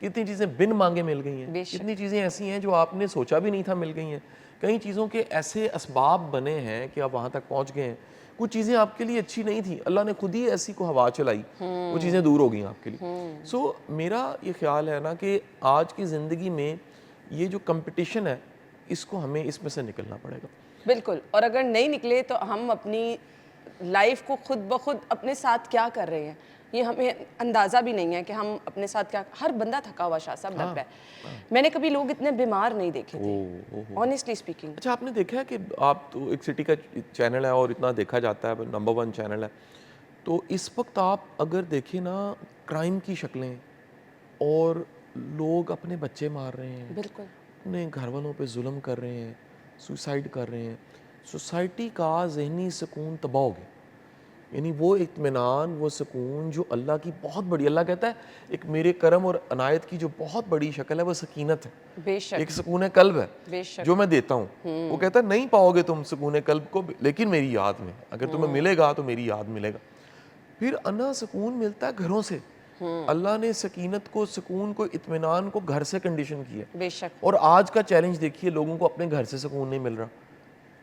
کتنی چیزیں بن مانگے مل گئی ہیں, کتنی چیزیں ایسی ہیں جو آپ نے سوچا بھی نہیں تھا مل گئی ہیں, کئی چیزوں کے ایسے اسباب بنے ہیں کہ آپ وہاں تک پہنچ گئے ہیں. کچھ چیزیں آپ کے لیے اچھی نہیں تھیں, اللہ نے خود ہی ایسی کو ہوا چلائی, وہ چیزیں دور ہو گئیں آپ کے لیے. سو میرا یہ خیال ہے نا کہ آج کی زندگی میں یہ جو کمپٹیشن ہے اس کو ہمیں اس میں سے نکلنا پڑے گا. بالکل, اور اگر نہیں نکلے تو ہم اپنی لائف کو خود بخود اپنے ساتھ کیا کر رہے ہیں یہ ہمیں اندازہ بھی نہیں ہے کہ ہم اپنے ساتھ کیا. ہر بندہ تھکا ہوا شاہ صاحب لگ رہا ہے. میں نے کبھی لوگ اتنے بیمار نہیں دیکھے تھے آنیسٹلی اسپیکنگ. اچھا, آپ نے دیکھا ہے کہ آپ تو ایک سٹی کا چینل ہے اور اتنا دیکھا جاتا ہے, نمبر 1 چینل ہے, تو اس وقت آپ اگر دیکھیں نا کرائم کی شکلیں, اور لوگ اپنے بچے مار رہے ہیں, بالکل اپنے گھر والوں پہ ظلم کر رہے ہیں, سوسائڈ کر رہے ہیں. سوسائٹی کا ذہنی سکون تباہ ہو گیا. یعنی وہ اطمینان, وہ سکون جو اللہ کی بہت بڑی, اللہ کہتا ہے ایک میرے کرم اور عنایت کی جو بہت بڑی شکل ہے وہ سکینت ہے, بے شک, ایک سکون قلب ہے بے شک, جو میں دیتا ہوں. وہ کہتا ہے نہیں پاؤ گے تم سکون قلب کو لیکن میری یاد میں, اگر تمہیں ملے گا تو میری یاد ملے گا. پھر انا سکون ملتا ہے گھروں سے. اللہ نے سکینت کو, سکون کو, اطمینان کو گھر سے کنڈیشن کی ہے. بے شک, اور آج کا چیلنج دیکھیے, لوگوں کو اپنے گھر سے سکون نہیں مل رہا.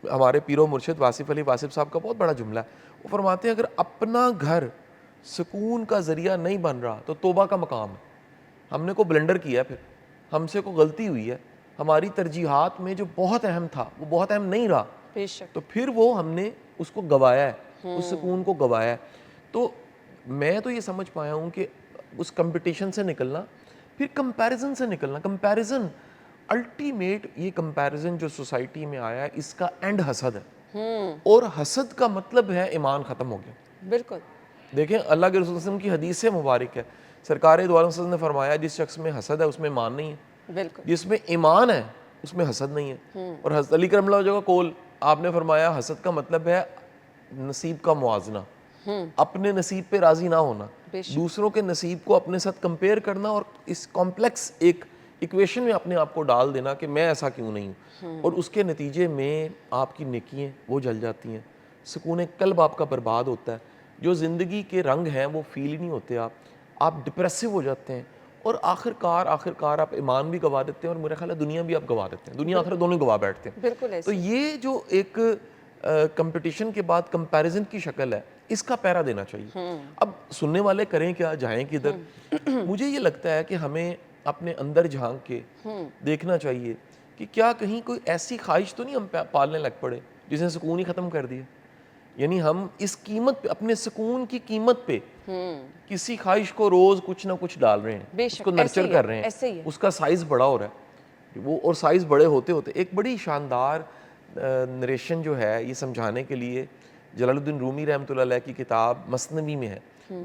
ہمارے پیر و مرشد واصف علی واصف صاحب کا بہت بڑا جملہ ہے, وہ فرماتے ہیں اگر اپنا گھر سکون کا ذریعہ نہیں بن رہا تو توبہ کا مقام ہے. ہم نے کو بلنڈر کیا ہے, پھر ہم سے کو غلطی ہوئی ہے, ہماری ترجیحات میں جو بہت اہم تھا وہ بہت اہم نہیں رہا, بے شک, تو پھر وہ ہم نے اس کو گوایا ہے, اس سکون کو گوایا ہے. تو میں تو یہ سمجھ پایا ہوں کہ اس کمپٹیشن سے نکلنا, پھر کمپیریزن سے نکلنا. کمپیریزن الٹیمیٹ, یہ کمپیریزن جو سوسائٹی میں آیا ہے اس کا اینڈ حسد ہے, اور حسد کا مطلب ہے ایمان ختم ہو گیا. بالکل, دیکھیں اللہ کے رسول صلی اللہ علیہ وسلم کی حدیث سے مبارک ہے, سرکار دو عالم صلی اللہ علیہ وسلم نے فرمایا جس شخص میں حسد ہے اس میں ایمان نہیں ہے, بالکل, جس میں ایمان ہے اس میں حسد نہیں ہے. اور حضرت علی کرم اللہ وجہ کا قول, آپ نے فرمایا حسد کا مطلب ہے نصیب کا موازنہ, اپنے نصیب پہ راضی نہ ہونا, دوسروں کے نصیب کو اپنے ساتھ کمپیئر کرنا, اور اس کمپلیکس ایک ایکویشن میں اپنے آپ کو ڈال دینا کہ میں ایسا کیوں نہیں ہوں, اور اس کے نتیجے میں آپ کی نیکیاں وہ جل جاتی ہیں, سکون قلب آپ کا برباد ہوتا ہے, جو زندگی کے رنگ ہیں وہ فیل ہی نہیں ہوتے, آپ ڈپریسو ہو جاتے ہیں, اور آخر کار آپ ایمان بھی گوا دیتے ہیں, اور میرا خیال ہے دنیا بھی آپ گوا دیتے ہیں, دنیا آخر دونوں گوا بیٹھتے ہیں. بالکل تو ایسے. یہ جو ایک کمپٹیشن کے بعد کمپیریزن کی شکل ہے, اس کا پیرا دینا چاہیے. اب سننے والے کریں کیا, جائیں کدھر؟ مجھے یہ لگتا ہے کہ ہمیں اپنے اندر جھانک کے دیکھنا چاہیے کہ کیا کہیں کوئی ایسی خواہش تو نہیں ہم پالنے لگ پڑے جس نے سکون ہی ختم کر دیا. یعنی ہم اس قیمت پہ, اپنے سکون کی قیمت پہ کسی خواہش کو روز کچھ نہ کچھ ڈال رہے ہیں, اس کو نرچر کر رہے ہیں, اس کا سائز بڑا ہو رہا ہے وہ, اور سائز بڑے ہوتے ہوتے ایک بڑی شاندار نریشن جو ہے یہ سمجھانے کے لیے جلال الدین رومی رحمۃ اللہ علیہ کی کتاب مثنوی میں ہے.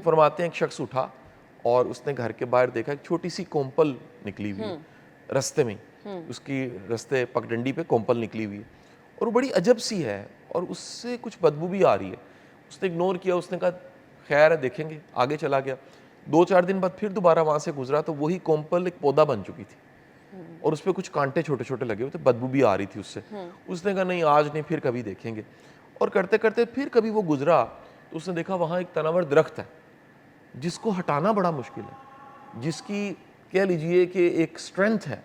فرماتے ہیں ایک شخص اٹھا اور اس نے گھر کے باہر دیکھا ایک چھوٹی سی کومپل نکلی ہوئی ہے رستے میں, اس کی رستے پگڈنڈی پہ کومپل نکلی ہوئی ہے, اور وہ بڑی عجب سی ہے اور اس سے کچھ بدبو بھی آ رہی ہے. اس نے اگنور کیا, اس نے کہا خیر ہے دیکھیں گے, آگے چلا گیا. 2-4 دن بعد پھر دوبارہ وہاں سے گزرا تو وہی کومپل ایک پودا بن چکی تھی, اور اس پہ کچھ کانٹے چھوٹے چھوٹے لگے ہوئے تھے, بدبو بھی آ رہی تھی اس سے. اس نے کہا نہیں آج نہیں, پھر کبھی دیکھیں گے. اور کرتے کرتے پھر کبھی وہ گزرا تو اس نے دیکھا وہاں ایک تناور درخت ہے جس کو ہٹانا بڑا مشکل ہے, جس کی کہہ لیجئے کہ ایک سٹرینتھ ہے,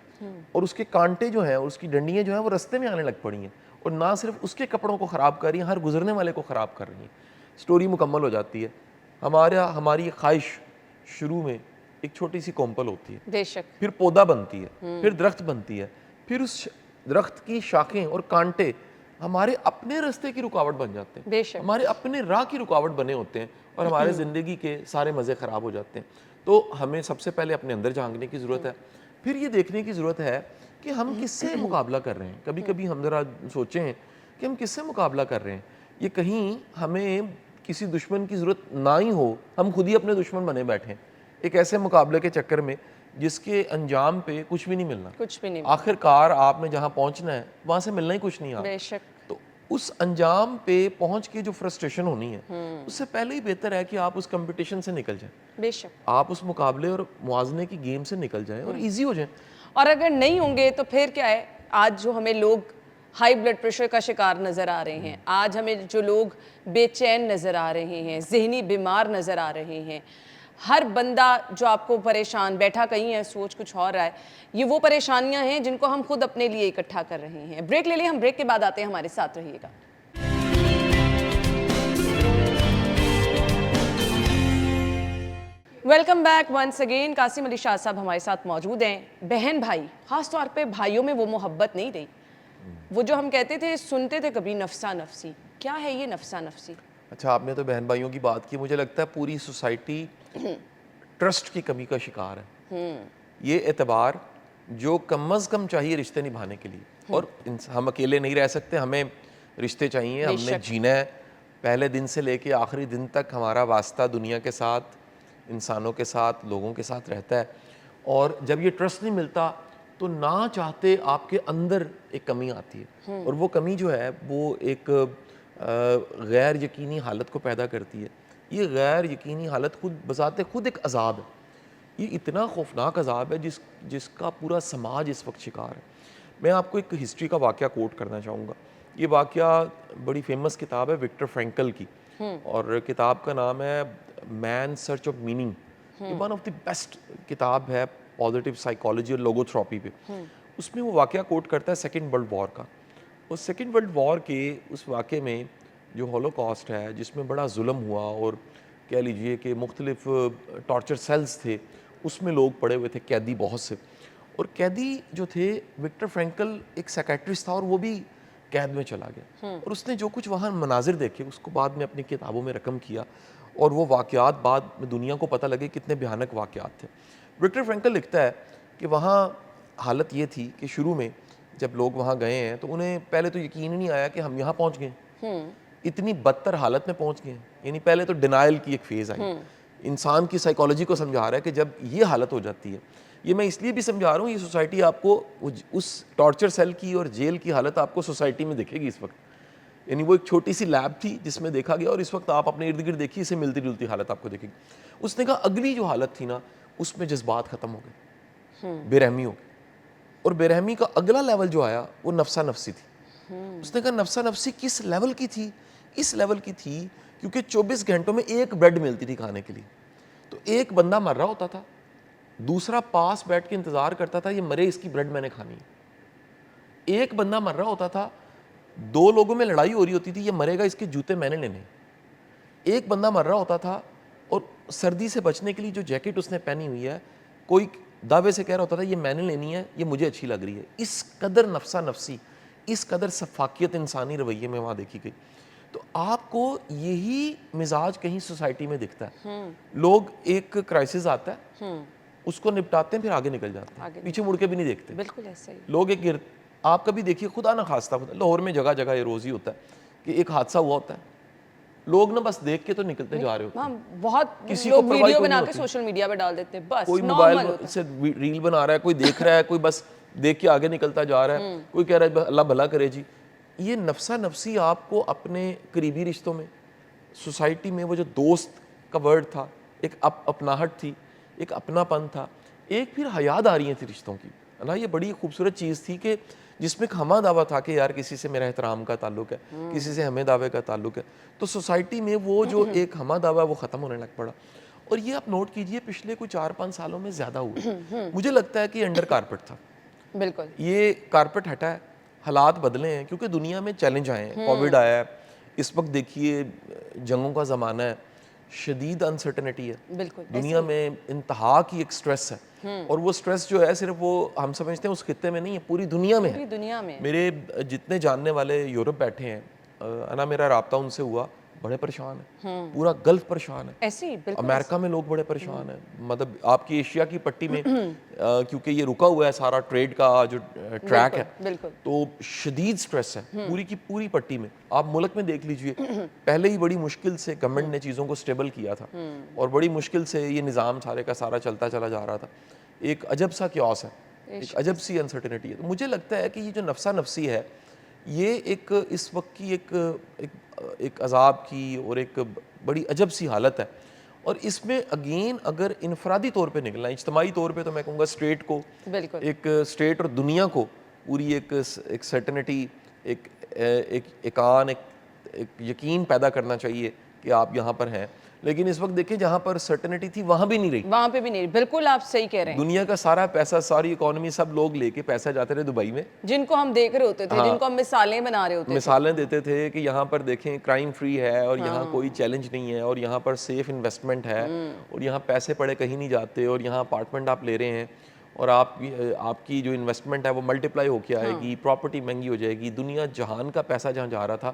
اور اس کے کانٹے جو ہیں اور اس کی ڈنڈیاں جو ہیں وہ رستے میں آنے لگ پڑی ہیں, اور نہ صرف اس کے کپڑوں کو خراب کر رہی ہیں, ہر گزرنے والے کو خراب کر رہی ہیں. سٹوری مکمل ہو جاتی ہے. ہماری خواہش شروع میں ایک چھوٹی سی کومپل ہوتی ہے, بے شک, پھر پودا بنتی ہے, پھر درخت بنتی ہے, پھر اس درخت کی شاخیں اور کانٹے ہمارے اپنے رستے کی رکاوٹ بن جاتے ہیں, بے شک, ہمارے اپنے راہ کی رکاوٹ بنے ہوتے ہیں, اور ہمارے زندگی کے سارے مزے خراب ہو جاتے ہیں. تو ہمیں سب سے پہلے اپنے اندر جھانکنے کی ضرورت ہے, پھر یہ دیکھنے کی ضرورت ہے کہ ہم کس سے مقابلہ کر رہے ہیں. کبھی کبھی ہم ذرا سوچیں کہ ہم کس سے مقابلہ کر رہے ہیں, یہ کہیں ہمیں کسی دشمن کی ضرورت نہ ہی ہو, ہم خود ہی اپنے دشمن بنے بیٹھے ہیں ایک ایسے مقابلے کے چکر میں جس کے انجام پہ کچھ بھی نہیں ملنا, کچھ بھی نہیں, آخر کار آپ نے جہاں پہنچنا ہے وہاں سے ملنا ہی کچھ نہیں. بے شک. تو اس انجام پہ پہنچ کے جو فرسٹریشن ہونی ہے, اس سے پہلے ہی بہتر ہے کہ آپ اس کمپٹیشن سے نکل جائیں, بے شک, آپ اس مقابلے اور موازنے کی گیم سے نکل جائیں اور ایزی ہو جائیں. اور اگر نہیں ہوں گے تو پھر کیا ہے, آج جو ہمیں لوگ ہائی بلڈ پریشر کا شکار نظر آ رہے ہیں, آج ہمیں جو لوگ بے چین نظر آ رہے ہیں, ذہنی بیمار نظر آ رہے ہیں, ہر بندہ جو آپ کو پریشان بیٹھا کہیں ہے سوچ کچھ اور رہا ہے, یہ وہ پریشانیاں ہیں جن کو ہم خود اپنے لیے اکٹھا کر رہے ہیں. بریک لے لیں, ہم بریک کے بعد آتے ہیں, ہمارے ساتھ رہیے گا. Welcome back once again. Qasim Ali Shah صاحب ہمارے ساتھ موجود ہیں. بہن بھائی, خاص طور پہ بھائیوں میں وہ محبت نہیں رہی, وہ جو ہم کہتے تھے سنتے تھے کبھی نفسا نفسی. کیا ہے یہ نفسا نفسی؟ اچھا, آپ نے تو بہن بھائیوں کی بات کی, مجھے لگتا ہے پوری سوسائٹی ٹرسٹ کی کمی کا شکار ہے. یہ اعتبار جو کم از کم چاہیے رشتے نبھانے کے لیے, اور ہم اکیلے نہیں رہ سکتے, ہمیں رشتے چاہیے, ہم نے جینا ہے. پہلے دن سے لے کے آخری دن تک ہمارا واسطہ دنیا کے ساتھ, انسانوں کے ساتھ, لوگوں کے ساتھ رہتا ہے. اور جب یہ ٹرسٹ نہیں ملتا تو نہ چاہتے آپ کے اندر ایک کمی آتی ہے, اور وہ کمی جو ہے وہ ایک غیر یقینی حالت کو پیدا کرتی ہے. یہ غیر یقینی حالت خود بذات خود ایک عذاب ہے. یہ اتنا خوفناک عذاب ہے جس کا پورا سماج اس وقت شکار ہے. میں آپ کو ایک ہسٹری کا واقعہ کوٹ کرنا چاہوں گا. یہ واقعہ بڑی فیمس کتاب ہے وکٹر فرینکل کی, اور کتاب کا نام ہے مین سرچ آف میننگ. یہ ون آف دی بیسٹ کتاب ہے پازیٹیو سائیکالوجی اور لوگوتھراپی پہ. اس میں وہ واقعہ کوٹ کرتا ہے سیکنڈ ورلڈ وار کا. اور سیکنڈ ورلڈ وار کے اس واقعے میں جو ہولوکاسٹ ہے, جس میں بڑا ظلم ہوا, اور کہہ لیجئے کہ مختلف ٹارچر سیلز تھے, اس میں لوگ پڑے ہوئے تھے, قیدی بہت سے. اور قیدی جو تھے, وکٹر فرینکل ایک سائیکیٹرسٹ تھا, اور وہ بھی قید میں چلا گیا. اور اس نے جو کچھ وہاں مناظر دیکھے اس کو بعد میں اپنی کتابوں میں رقم کیا, اور وہ واقعات بعد میں دنیا کو پتہ لگے کتنے بھیانک واقعات تھے. وکٹر فرینکل لکھتا ہے کہ وہاں حالت یہ تھی کہ شروع میں جب لوگ وہاں گئے ہیں تو انہیں پہلے تو یقین ہی نہیں آیا کہ ہم یہاں پہنچ گئے. اتنی بدتر حالت میں پہنچ گئے. یعنی پہلے تو ڈینائل کی ایک فیز آئی. انسان کی سائیکالوجی کو سمجھا رہا ہے کہ جب یہ حالت ہو جاتی ہے, یہ میں اس لیے بھی سمجھا رہا ہوں, یہ سوسائٹی آپ کو اس ٹارچر سیل کی اور جیل کی حالت آپ کو سوسائٹی میں دکھے گی اس وقت. یعنی وہ ایک چھوٹی سی لیب تھی جس میں دیکھا گیا, اور اس وقت آپ اپنے ارد گرد دیکھیے, اسے ملتی جلتی حالت آپ کو دیکھے گی. اس نے کہا اگلی جو حالت تھی نا, اس میں جذبات ختم ہو گئے, بے رحمی ہو گئی. اور بے رحمی کا اگلا لیول جو آیا وہ نفسا نفسی تھی. اس نے کہا نفسا نفسی کس لیول کی تھی؟ اس لیول کی تھی کیونکہ 24 گھنٹوں میں ایک بریڈ ملتی تھی کھانے کے لیے. تو ایک بندہ مر رہا ہوتا تھا, دوسرا پاس بیٹھ کے انتظار کرتا تھا یہ مرے, اس کی بریڈ میں نے کھانی ہے. ایک بندہ مر رہا ہوتا تھا, 2 لوگوں میں لڑائی ہو رہی ہوتی تھی, یہ مرے گا, اس کے جوتے میں نے لینے. ایک بندہ مر رہا ہوتا تھا, اور سردی سے بچنے کے لیے جو جیکٹ اس نے پہنی ہوئی ہے, کوئی دعوے سے کہہ رہا ہوتا تھا یہ میں نے لینی ہے, یہ مجھے اچھی لگ رہی ہے. اس قدر نفسا نفسی, اس قدر سفاکیت انسانی رویے میں وہاں دیکھی گئی. تو آپ کو یہی مزاج کہیں سوسائٹی میں دکھتا ہے. لوگ ایک کرائسس آتا ہے, اس کو نپٹاتے ہیں, پھر آگے نکل جاتے ہیں, پیچھے مڑ کے بھی نہیں دیکھتے. بالکل ایسا ہی. لوگ ایک آپ کبھی دیکھیے, خدا نہ خواستہ, لاہور میں جگہ جگہ یہ روز ہی ہوتا ہے کہ ایک حادثہ ہوا ہوتا ہے, لوگ نہ بس دیکھ کے تو نکلتے جا رہے ہوتے ہیں. بہت کسی کو لوگ پرواہ ویڈیو کوئی بنا نہیں کے ہوتی. سوشل میڈیا پہ ڈال دیتے ہیں, بس کوئی نارمل موبائل ہوتا ہے. سے ریل بنا رہا ہے, کوئی دیکھ رہا ہے, کوئی بس دیکھ کے آگے نکلتا جا رہا ہے, کوئی کہہ رہا ہے اللہ بھلا کرے جی. یہ نفسا نفسی آپ کو اپنے قریبی رشتوں میں, سوسائٹی میں, وہ جو دوست کا ورڈ تھا, ایک اپناہٹ تھی, ایک اپنا پن تھا, ایک پھر حیاد آ رہی تھی رشتوں کی نا. یہ بڑی خوبصورت چیز تھی کہ جس میں ایک ہمہ دعویٰ تھا کہ یار کسی سے میرا احترام کا تعلق ہے, کسی سے ہمیں دعوے کا تعلق ہے. تو سوسائٹی میں وہ جو ایک ہمہ دعویٰ وہ ختم ہونے لگ پڑا. اور یہ آپ نوٹ کیجئے پچھلے کوئی 4-5 سالوں میں زیادہ ہوا. مجھے لگتا ہے کہ انڈر کارپٹ تھا. بالکل یہ کارپٹ ہٹا ہے, حالات بدلے ہیں, کیونکہ دنیا میں چیلنج آئے ہیں, کووڈ آیا ہے, اس وقت دیکھیے جنگوں کا زمانہ ہے, شدید انسرٹنٹی ہے, بالکل دنیا میں انتہا کی ایک سٹریس ہے. اور وہ سٹریس جو ہے صرف وہ ہم سمجھتے ہیں اس خطے میں نہیں ہے, پوری دنیا میں ہے. پوری دنیا میں. میرے جتنے جاننے والے یورپ بیٹھے ہیں, انا میرا رابطہ ان سے ہوا, بڑے پریشان ہیں, پورا گلف پریشان ہے, ایسے ہی بالکل. امریکہ میں لوگ بڑے پریشان ہیں, مطلب آپ کی ایشیا کی پٹی میں کیونکہ یہ رکا ہوا ہے سارا ٹریڈ کا جو ٹریک ہے, بالکل. تو شدید سٹریس ہے پوری کی پوری پٹی میں. آپ ملک میں دیکھ لیجئے, پہلے ہی بڑی مشکل سے گورنمنٹ نے چیزوں کو سٹیبل کیا تھا, اور بڑی مشکل سے یہ نظام سارے کا سارا چلتا چلا جا رہا تھا. ایک عجب سا کیوس ہے, ایک عجب سی انسرٹنٹی ہے. تو مجھے لگتا ہے کہ یہ جو نفسا نفسی ہے, یہ ایک اس وقت کی ایک عذاب کی اور ایک بڑی عجب سی حالت ہے. اور اس میں اگین اگر انفرادی طور پہ نکلنا, اجتماعی طور پہ تو میں کہوں گا اسٹیٹ کو, ایک اسٹیٹ اور دنیا کو پوری ایک سرٹنٹی, ایک یقین پیدا کرنا چاہیے کہ آپ یہاں پر ہیں. لیکن اس وقت دیکھیں جہاں پر سرٹنٹی تھی وہاں بھی نہیں رہی, وہاں پہ بھی نہیں. بالکل آپ صحیح کہہ رہے ہیں. دنیا کا سارا پیسہ, ساری اکانومی سب لوگ لے کے پیسہ جاتے رہے دبئی میں, جن کو ہم دیکھ رہے ہوتے تھے, جن کو ہم مثالیں بنا رہے ہوتے تھے, مثالیں دیتے تھے کہ یہاں پر دیکھیں کرائم فری ہے اور یہاں کوئی چیلنج نہیں ہے اور یہاں پر سیف انویسٹمنٹ ہے اور یہاں پیسے پڑے کہیں نہیں جاتے اور یہاں اپارٹمنٹ آپ لے رہے ہیں اور آپ کی جو انویسٹمنٹ ہے وہ ملٹیپلائی ہو کے آئے گی, پراپرٹی مہنگی ہو جائے گی. دنیا جہان کا پیسہ جہاں جا رہا تھا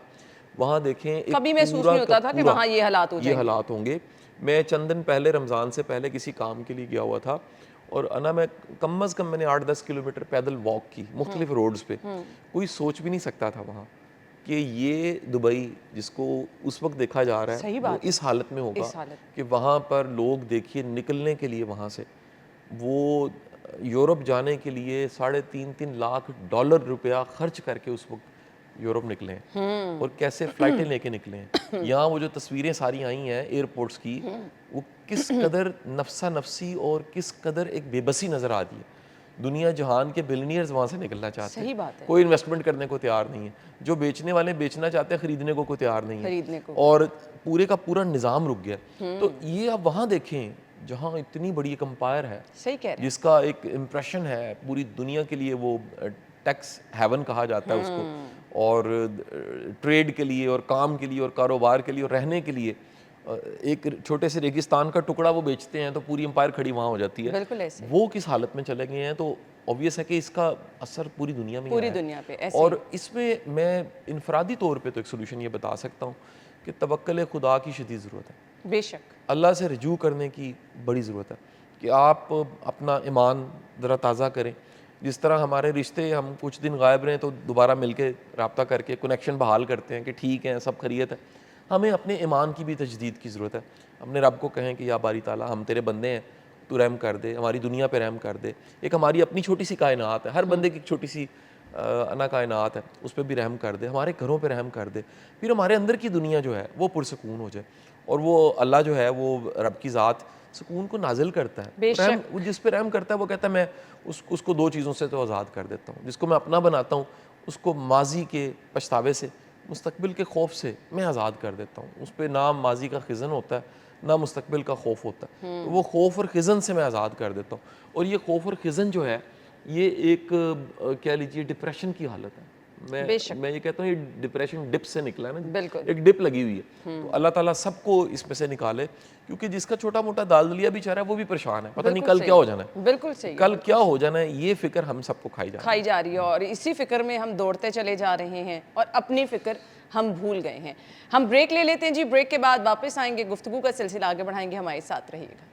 وہاں دیکھیں کبھی محسوس نہیں ہوتا تھا کہ وہاں یہ حالات ہو جائیں گے. یہ حالات ہوں گے. میں چند دن پہلے رمضان سے پہلے کسی کام کے لیے گیا ہوا تھا اور میں کم از کم میں نے 8-10 کلومیٹر پیدل واک کی مختلف روڈز پہ. کوئی سوچ بھی نہیں سکتا تھا وہاں کہ یہ دبئی جس کو اس وقت دیکھا جا رہا ہے وہ اس حالت میں ہوگا کہ وہاں پر لوگ دیکھیے نکلنے کے لیے وہاں سے وہ یورپ جانے کے لیے $3.5 لاکھ روپیہ خرچ کر کے اس وقت یورپ نکلے ہیں اور کیسے فلائٹیں لے کے نکلے ہیں. یہاں وہ جو تصویریں ساری آئی ہیں ایئرپورٹس کی, وہ کس قدر نفسا نفسی اور کس قدر ایک بے بسی نظر آتی ہے. دنیا جہان کے بلینئرز وہاں سے نکلنا چاہتے ہیں, کوئی انویسٹمنٹ کرنے کو تیار نہیں ہے. جو بیچنے والے بیچنا چاہتے ہیں خریدنے کو کوئی تیار نہیں ہے اور پورے کا پورا نظام رک گیا. تو یہ آپ وہاں دیکھیں جہاں اتنی بڑی ایک امپائر ہے جس کا ایک امپریشن ہے پوری دنیا کے لیے, وہ ٹیکس ہیون کہا جاتا ہے اس کو, اور ٹریڈ کے لیے اور کام کے لیے اور کاروبار کے لیے اور رہنے کے لیے ایک چھوٹے سے ریگستان کا ٹکڑا وہ بیچتے ہیں تو پوری امپائر کھڑی وہاں ہو جاتی ہے. وہ کس حالت میں چلے گئے ہیں تو obvious ہے کہ اس کا اثر پوری دنیا میں ہے. اور اس میں میں انفرادی طور پہ تو ایک سولوشن یہ بتا سکتا ہوں کہ توکل خدا کی شدید ضرورت ہے. بے شک اللہ سے رجوع کرنے کی بڑی ضرورت ہے کہ آپ اپنا ایمان ذرا تازہ کریں. جس طرح ہمارے رشتے ہم کچھ دن غائب رہیں تو دوبارہ مل کے رابطہ کر کے کنیکشن بحال کرتے ہیں کہ ٹھیک ہے سب خیریت ہے, ہمیں اپنے ایمان کی بھی تجدید کی ضرورت ہے. اپنے رب کو کہیں کہ یا باری تعالیٰ ہم تیرے بندے ہیں, تو رحم کر دے, ہماری دنیا پہ رحم کر دے. ایک ہماری اپنی چھوٹی سی کائنات ہے, ہر بندے کی ایک چھوٹی سی انا کائنات ہے, اس پہ بھی رحم کر دے, ہمارے گھروں پہ رحم کر دے. پھر ہمارے اندر کی دنیا جو ہے وہ پرسکون ہو جائے اور وہ اللہ جو ہے وہ رب کی ذات سکون کو نازل کرتا ہے. رحم جس پہ رحم کرتا ہے وہ کہتا ہے میں اس کو 2 چیزوں سے تو آزاد کر دیتا ہوں. جس کو میں اپنا بناتا ہوں اس کو ماضی کے پچھتاوے سے, مستقبل کے خوف سے میں آزاد کر دیتا ہوں. اس پہ نہ ماضی کا خزن ہوتا ہے نہ مستقبل کا خوف ہوتا ہے. وہ خوف اور خزن سے میں آزاد کر دیتا ہوں. اور یہ خوف اور خزن جو ہے یہ ایک کہہ لیجیے ڈپریشن کی حالت ہے. میں یہ کہتا ہوں یہ ڈپریشن ڈپ سے نکلا ہے نا, ایک ڈپ لگی ہوئی ہے. تو اللہ تعالیٰ سب کو اس میں سے نکالے, کیونکہ جس کا چھوٹا موٹا دال دلیا بھی چاہ رہا ہے وہ بھی پریشان ہے, پتہ نہیں کل کیا ہو جانا ہے. بالکل صحیح, کل کیا ہو جانا ہے یہ فکر ہم سب کو کھائی جا رہی ہے اور اسی فکر میں ہم دوڑتے چلے جا رہے ہیں اور اپنی فکر ہم بھول گئے ہیں. ہم بریک لے لیتے ہیں جی, بریک کے بعد واپس آئیں گے, گفتگو کا سلسلہ آگے بڑھائیں گے, ہمارے ساتھ رہیے گا.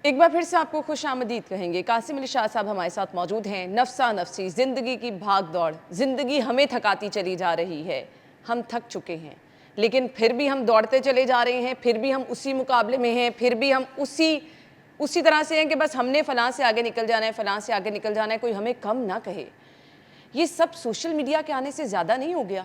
ایک بار پھر سے آپ کو خوش آمدید کہیں گے. قاسم علی شاہ صاحب ہمارے ساتھ موجود ہیں. نفسا نفسی زندگی کی بھاگ دوڑ, زندگی ہمیں تھکاتی چلی جا رہی ہے, ہم تھک چکے ہیں لیکن پھر بھی ہم دوڑتے چلے جا رہے ہیں, پھر بھی ہم اسی مقابلے میں ہیں, پھر بھی ہم اسی طرح سے ہیں کہ بس ہم نے فلاں سے آگے نکل جانا ہے, فلاں سے آگے نکل جانا ہے, کوئی ہمیں کم نہ کہے. یہ سب سوشل میڈیا کے آنے سے زیادہ نہیں ہو گیا؟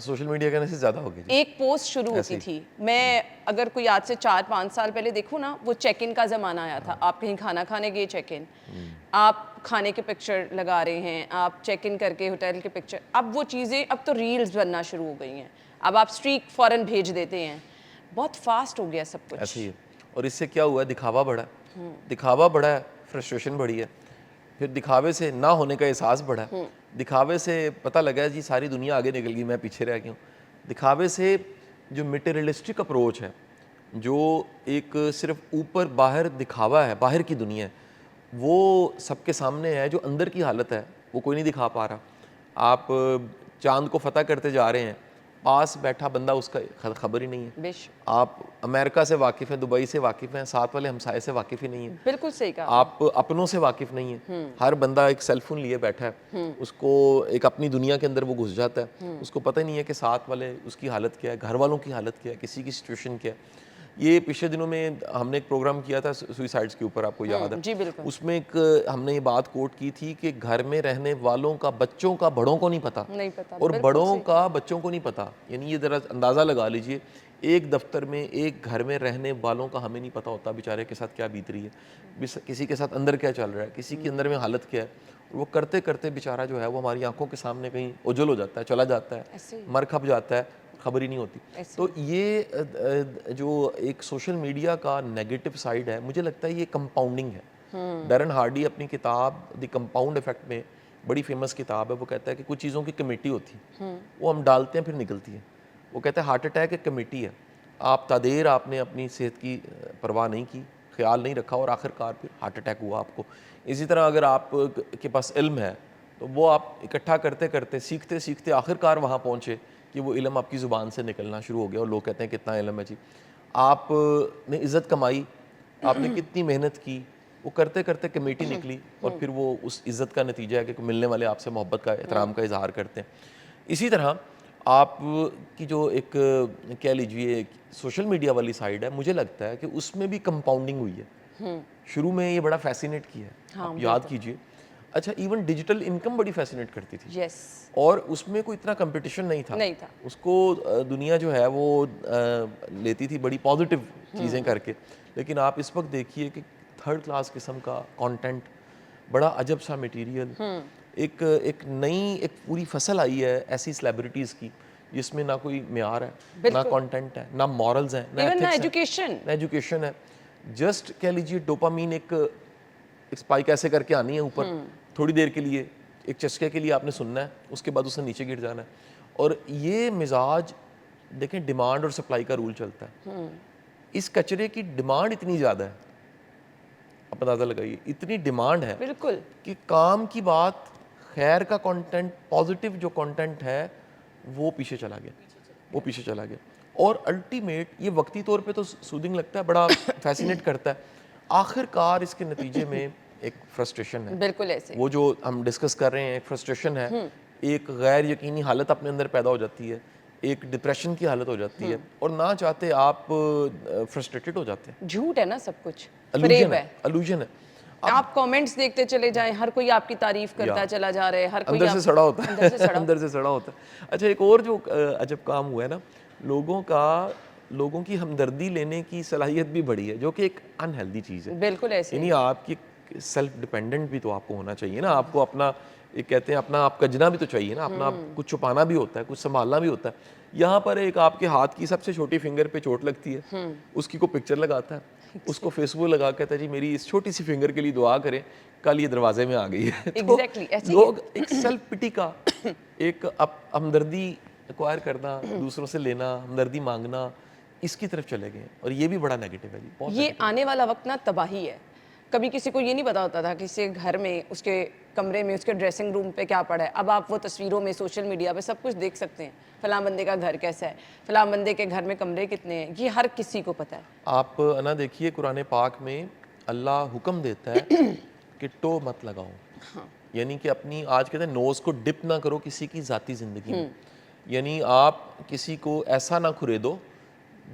سوشل میڈیا کے آنے سے زیادہ ہو گیا. ایک پوسٹ شروع ہوتی تھی, میں اگر کوئی آج سے 4-5 سال پہلے دیکھوں نا, وہ چیک ان کا زمانہ آیا تھا. آپ کہیں کھانا کھانے گئے, چیک ان, آپ کھانے کے پکچر لگا رہے ہیں, آپ چیک ان کر کے ہوٹل کے پکچر. اب وہ چیزیں اب تو ریلز بننا شروع ہو گئی ہیں, اب آپ اسٹریک فوراً بھیج دیتے ہیں. بہت فاسٹ ہو گیا سب کچھ. ایسے ہی ہے. اور اس سے کیا ہوا ہے, دکھاوا بڑھا ہے, دکھاوا بڑھا ہے, فرسٹریشن بڑھی ہے, پھر دکھاوے سے نہ ہونے کا احساس بڑھا ہے, دکھاوے سے پتہ لگا ہے جی ساری دنیا آگے نکل گئی, میں پیچھے رہ گیا ہوں. دکھاوے سے جو میٹیریلسٹک اپروچ ہے, جو ایک صرف اوپر باہر دکھاوا ہے, باہر کی دنیا ہے, وہ سب کے سامنے ہے. جو اندر کی حالت ہے وہ کوئی نہیں دکھا پا رہا. آپ چاند کو فتح کرتے جا رہے ہیں, پاس بیٹھا بندہ اس کا خبر ہی نہیں ہے. آپ امریکہ سے واقف ہیں, دبئی سے واقف ہیں, ساتھ والے ہمسائے سے واقف ہی نہیں ہیں. بالکل صحیح کہا. آپ اپنوں سے واقف نہیں ہیں. ہر بندہ ایک سیل فون لیے بیٹھا ہے, اس کو ایک اپنی دنیا کے اندر وہ گھس جاتا ہے. اس کو پتہ نہیں ہے کہ ساتھ والے اس کی حالت کیا ہے, گھر والوں کی حالت کیا ہے, کسی کی سچویشن کیا ہے. یہ پچھلے دنوں میں ہم نے ایک پروگرام کیا تھا سوئسائڈز کے اوپر, آپ کو یاد ہے؟ جی بالکل. اس میں ایک ہم نے یہ بات کوٹ کی تھی کہ گھر میں رہنے والوں کا بچوں کا بڑوں کو نہیں پتا, اور بڑوں کا بچوں کو نہیں پتا. یعنی یہ ذرا اندازہ لگا لیجئے, ایک دفتر میں ایک گھر میں رہنے والوں کا ہمیں نہیں پتا ہوتا بیچارے کے ساتھ کیا بیت رہی ہے, کسی کے ساتھ اندر کیا چل رہا ہے, کسی کے اندر میں حالت کیا ہے. وہ کرتے کرتے بیچارہ جو ہے وہ ہماری آنکھوں کے سامنے کہیں اوجھل ہو جاتا ہے, چلا جاتا ہے, مر کھپ جاتا ہے, خبر ہی نہیں ہوتی. تو یہ جو ایک سوشل میڈیا کا نیگیٹو سائڈ ہے, مجھے لگتا ہے یہ کمپاؤنڈنگ ہے. ڈیرن ہارڈی اپنی کتاب دی کمپاؤنڈ افیکٹ میں, بڑی فیمس کتاب ہے, وہ کہتا ہے کہ کچھ چیزوں کی کمیٹی ہوتی ہے, وہ ہم ڈالتے ہیں پھر نکلتی ہے. وہ کہتا ہے ہارٹ اٹیک ایک کمیٹی ہے, آپ تادیر آپ نے اپنی صحت کی پرواہ نہیں کی, خیال نہیں رکھا, اور آخر کار پھر ہارٹ اٹیک ہوا آپ کو. اسی طرح اگر آپ کے پاس علم ہے تو وہ آپ اکٹھا کرتے کرتے سیکھتے سیکھتے آخر کار وہاں پہنچے کہ وہ علم آپ کی زبان سے نکلنا شروع ہو گیا, اور لوگ کہتے ہیں کتنا علم ہے جی. آپ نے عزت کمائی, آپ نے کتنی محنت کی, وہ کرتے کرتے کمیٹی نکلی, اور پھر وہ اس عزت کا نتیجہ ہے کہ ملنے والے آپ سے محبت کا, احترام کا اظہار کرتے ہیں. اسی طرح آپ کی جو ایک کہہ لیجیے سوشل میڈیا والی سائڈ ہے, مجھے لگتا ہے کہ اس میں بھی کمپاؤنڈنگ ہوئی ہے. شروع میں یہ بڑا فیسینیٹ کیا ہے, آپ یاد کیجئے. اچھا ایون ڈیجیٹل انکم بڑی فیسینیٹ کرتی تھی, اور اس میں کوئی اتنا کمپٹیشن نہیں تھا. اس کو دنیا جو ہے وہ لیتی تھی بڑی پازیٹیو چیزیں کر کے. لیکن آپ اس وقت دیکھیے کہ تھرڈ کلاس قسم کا کانٹینٹ, بڑا عجب سا میٹیریل, ایک نئی ایک پوری فصل آئی ہے ایسی سیلیبریٹیز کی جس میں نہ کوئی معیار ہے, نہ کانٹینٹ ہے, نہ مورلز ہیں, نہ ایجوکیشن ہے. جسٹ کہہ لیجیے ڈوپامین ایک اسپائک ایسے کر کے آنی ہے اوپر, تھوڑی دیر کے لیے, ایک چسکے کے لیے آپ نے سننا ہے, اس کے بعد اسے نیچے گر جانا ہے. اور یہ مزاج دیکھیں, ڈیمانڈ اور سپلائی کا رول چلتا ہے. اس کچرے کی ڈیمانڈ اتنی زیادہ ہے, آپ اندازہ لگائیے, اتنی ڈیمانڈ ہے بالکل کہ کام کی بات, خیر کا کانٹینٹ, پازیٹیو جو کانٹینٹ ہے وہ پیچھے چلا گیا. اور الٹیمیٹ یہ وقتی طور پہ تو سودنگ لگتا ہے, بڑا فیسینیٹ کرتا ہے, آخر کار اس کے نتیجے میں ایک فرسٹریشن ہے. بالکل ایسے وہ جو ہم ڈسکس کر رہے ہیں ایک فرسٹریشن ہے, ایک غیر یقینی حالت اپنے اندر پیدا ہو جاتی ہے, ایک ڈپریشن کی حالت ہو جاتی ہے, اور نہ چاہتے آپ فرسٹریٹڈ ہو جاتے ہیں. جھوٹ ہے نا سب کچھ, الوژن ہے. آپ کامنٹس دیکھتے چلے جائیں, ہر کوئی آپ کی تعریف کرتا چلا جا رہا ہے, ہر کوئی اندر سے سڑا ہوتا ہے, اندر سے سڑا ہوتا ہے. اچھا ایک اور جو عجب کام ہوا ہے نا, لوگوں کی ہمدردی لینے کی صلاحیت بھی بڑی ہے, جو کہ ایک انہیلدی چیز ہے. بالکل ایسے, یعنی آپ کی سیلف ڈیپینڈنٹ بھی تو آپ کو ہونا چاہیے نا, آپ کو اپنا ایک کہتے ہیں اپنا آپ کجنا بھی تو چاہیے نا, اپنا کچھ چھپانا بھی ہوتا ہے, کچھ سنبھالنا بھی ہوتا ہے. یہاں پر ایک آپ کے ہاتھ کی سب سے چھوٹی فنگر پہ چوٹ لگتی ہے, اس کی کو پکچر لگاتا ہے, اس کو فیس بک لگا کہتا ہے جی میری اس چھوٹی سی فنگر کے لیے دعا کریں, کل یہ دروازے میں آ گئی ہے. تو لوگ ایک سیلف پٹی کا, ایک ہمدردی ایکوائر کرنا, دوسروں سے لینا, ہمدردی مانگنا, اس کی طرف چلے گئے, اور یہ بھی بڑا نیگیٹو ہے جی. یہ آنے والا وقت نا تباہی ہے. کبھی کسی کو یہ نہیں پتا ہوتا تھا کسی گھر میں, اس کے کمرے میں, اس کے ڈریسنگ روم پہ کیا پڑا ہے. اب آپ وہ تصویروں میں, سوشل میڈیا پہ سب کچھ دیکھ سکتے ہیں, فلاں بندے کا گھر کیسا ہے, فلاں بندے کے گھر میں کمرے کتنے ہیں, یہ ہر کسی کو پتہ ہے. آپ انا دیکھیے قرآن پاک میں اللہ حکم دیتا ہے کہ ٹو مت لگاؤ, یعنی کہ اپنی, آج کہتے ہیں نوز کو ڈپ نہ کرو کسی کی ذاتی زندگی میں. یعنی آپ کسی کو ایسا نہ کھرے دو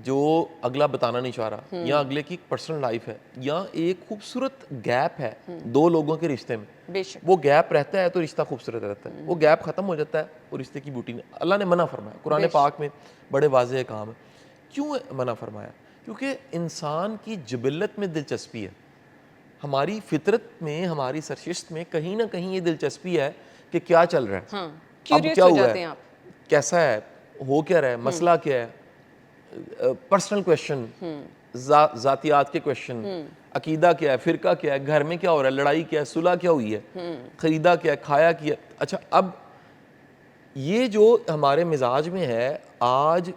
جو اگلا بتانا نہیں چاہ رہا, یا اگلے کی پرسنل لائف ہے, یا ایک خوبصورت گیپ ہے دو لوگوں کے رشتے میں, وہ گیپ رہتا ہے تو رشتہ خوبصورت رہتا ہے. وہ گیپ ختم ہو جاتا ہے اور رشتے کی بیوٹی اللہ نے منع فرمایا قرآن پاک میں, بڑے واضح کام ہے. کیوں منع فرمایا؟ کیونکہ انسان کی جبلت میں دلچسپی ہے, ہماری فطرت میں, ہماری سرشت میں کہیں نہ کہیں یہ دلچسپی ہے کہ کیا چل رہا ہے, اب کیا ہوا ہے, کیسا ہے, ہو کیا رہا ہے, مسئلہ کیا ہے, پرسنل کویشچن, ذاتیات کے کویشچن, عقیدہ کیا ہے, فرقہ کیا ہے, گھر میں کیا ہو رہا ہے, لڑائی کیا ہے, صلح کیا ہوئی ہے, خریدا کیا ہے, کھایا کیا. اچھا اب یہ جو ہمارے مزاج میں ہے آج,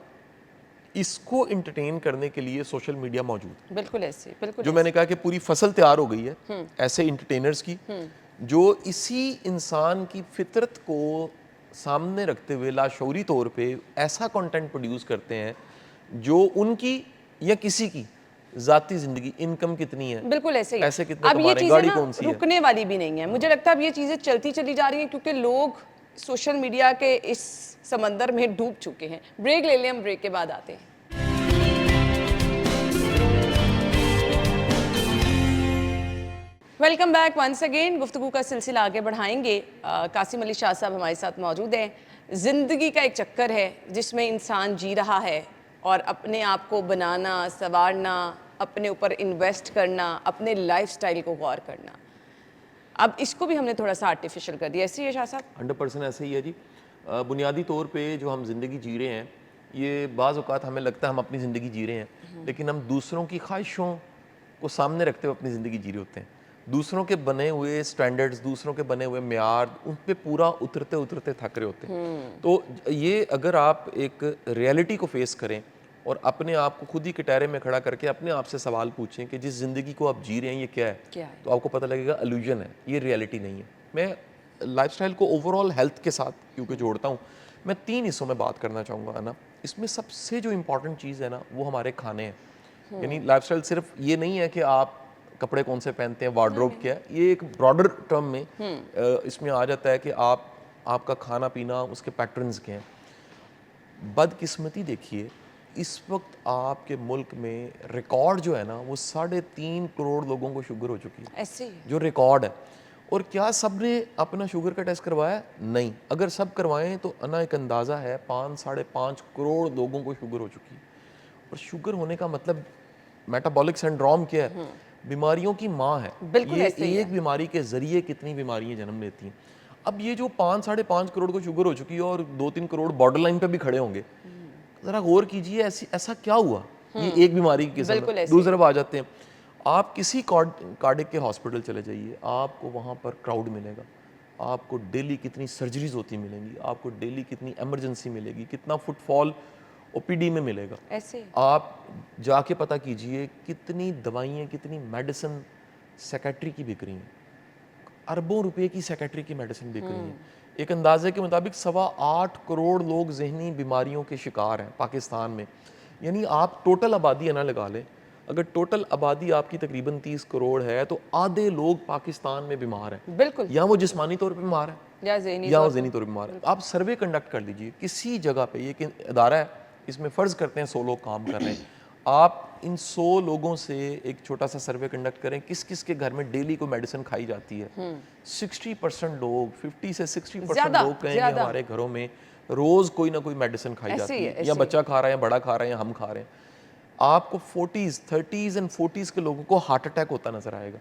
اس کو انٹرٹین کرنے کے لیے سوشل میڈیا موجود ہے. بالکل ایسے, بالکل جو میں نے کہا کہ پوری فصل تیار ہو گئی ہے ایسے انٹرٹینرز کی, جو اسی انسان کی فطرت کو سامنے رکھتے ہوئے لاشعوری طور پہ ایسا کنٹینٹ پروڈیوس کرتے ہیں جو ان کی یا کسی کی ذاتی زندگی, انکم کتنی ہے, بالکل ایسے ہی. پیسے کتنے اب یہ کما رہے ہیں, چیزیں گاڑی نا کون سی ہے, رکنے والی بھی نہیں ہے. مجھے لگتا ہے اب یہ چیزیں چلتی چلی جا رہی ہیں کیونکہ لوگ سوشل میڈیا کے اس سمندر میں ڈوب چکے ہیں. بریک لے لیں, ہم بریک کے بعد آتے ہیں. Welcome back once again. گفتگو کا سلسلہ آگے بڑھائیں گے. قاسم علی شاہ صاحب ہمارے ساتھ موجود ہیں. زندگی کا ایک چکر ہے جس میں انسان جی رہا ہے, اور اپنے آپ کو بنانا, سنوارنا, اپنے اوپر انویسٹ کرنا, اپنے لائف سٹائل کو غور کرنا. اب اس کو بھی ہم نے تھوڑا سا آرٹیفیشل کر دیا، ایسے ہی ہے شاہ صاحب؟ 100% ایسے ہی ہے جی. بنیادی طور پہ جو ہم زندگی جی رہے ہیں یہ بعض اوقات ہمیں لگتا ہے ہم اپنی زندگی جی رہے ہیں لیکن ہم دوسروں کی خواہشوں کو سامنے رکھتے ہوئے اپنی زندگی جی رہے ہوتے ہیں. دوسروں کے بنے ہوئے سٹینڈرڈز، دوسروں کے بنے ہوئے معیار، ان پہ پورا اترتے اترتے تھک رہے ہوتے ہیں. تو یہ اگر آپ ایک ریئلٹی کو فیس کریں اور اپنے آپ کو خود ہی کٹہرے میں کھڑا کر کے اپنے آپ سے سوال پوچھیں کہ جس زندگی کو آپ جی رہے ہیں یہ کیا ہے، تو آپ کو پتہ لگے گا الوژن ہے، یہ ریئلٹی نہیں ہے. میں لائف سٹائل کو اوور آل ہیلتھ کے ساتھ کیونکہ جوڑتا ہوں، میں 3 حصوں میں بات کرنا چاہوں گا نا. اس میں سب سے جو امپورٹنٹ چیز ہے نا وہ ہمارے کھانے ہیں. یعنی لائف سٹائل صرف یہ نہیں ہے کہ آپ کپڑے کون سے پہنتے ہیں، وارڈروب کیا ہے، یہ ایک براڈر ٹرم میں اس میں آ جاتا ہے کہ آپ کا کھانا پینا، اس کے پیٹرنز کیا ہیں. بدقسمتی دیکھیے اس وقت آپ کے ملک میں ریکارڈ جو ہے نا وہ 3.5 کروڑ لوگوں کو شوگر ہو چکی ہے، ایسے ہی جو ریکارڈ ہے. اور کیا سب نے اپنا شوگر کا ٹیسٹ کروایا؟ نہیں. اگر سب کروائیں تو ایک اندازہ ہے 5.5 کروڑ لوگوں کو شوگر ہو چکی ہے. اور شوگر ہونے کا مطلب میٹابولک سنڈروم کیا ہے؟ بیماریوں کی ماں ہے. یہ ایک بیماری کے ذریعے کتنی بیماریاں جنم لیتی ہیں. اب یہ جو 5.5 کروڑ کو شوگر ہو چکی ہے اور 2-3 کروڑ بارڈر لائن پہ بھی کھڑے ہوں گے، ذرا غور کیجئے ایسا کیا ہوا؟ یہ ایک بیماری کی قسم ہے. دوسری طرف آ جاتے ہیں، آپ کسی کارڈک کے ہاسپٹل چلے جائیے، آپ کو وہاں پر کراؤڈ ملے گا، آپ کو ڈیلی کتنی سرجریز ہوتی ملیں گی، آپ کو ڈیلی کتنی ایمرجنسی ملے گی، کتنا فٹ فال او پی ڈی میں ملے گا. ایسے آپ جا کے پتہ کیجئے کتنی دوائیں، کتنی میڈیسن سیکیٹری کی بک رہی ہیں، اربوں روپے کی سیکیٹری کی میڈیسن بک رہی ہیں. ایک اندازے کے مطابق 8.25 کروڑ لوگ ذہنی بیماریوں کے شکار ہیں پاکستان میں. یعنی آپ ٹوٹل آبادی نہ لگا لیں، اگر ٹوٹل آبادی آپ کی تقریباً 30 کروڑ ہے تو آدھے لوگ پاکستان میں بیمار ہیں. بالکل، یا وہ جسمانی طور پہ بیمار ہے یا وہ ذہنی طور پہ بیمار ہے. آپ سروے کنڈکٹ کر لیجئے کسی جگہ پہ، یہ ایک ادارہ ہے، اس میں فرض کرتے ہیں 100 لوگ کام کر رہے ہیں، آپ ان 100 لوگوں سے ایک چھوٹا سا سروے کنڈکٹ کریں کس کس کے گھر میں ڈیلی کوئی میڈیسن کھائی جاتی ہے. 60% لوگ، 50 سے 60% لوگ کہیں گے ہمارے گھروں میں روز کوئی نہ کوئی میڈیسن کھائی جاتی ہے، یا بچہ کھا رہا ہے، یا بڑا کھا رہا ہے، یا ہم کھا رہے ہیں. آپ کو 40s 30s اینڈ 40s کے لوگوں کو ہارٹ اٹیک ہوتا نظر آئے گا.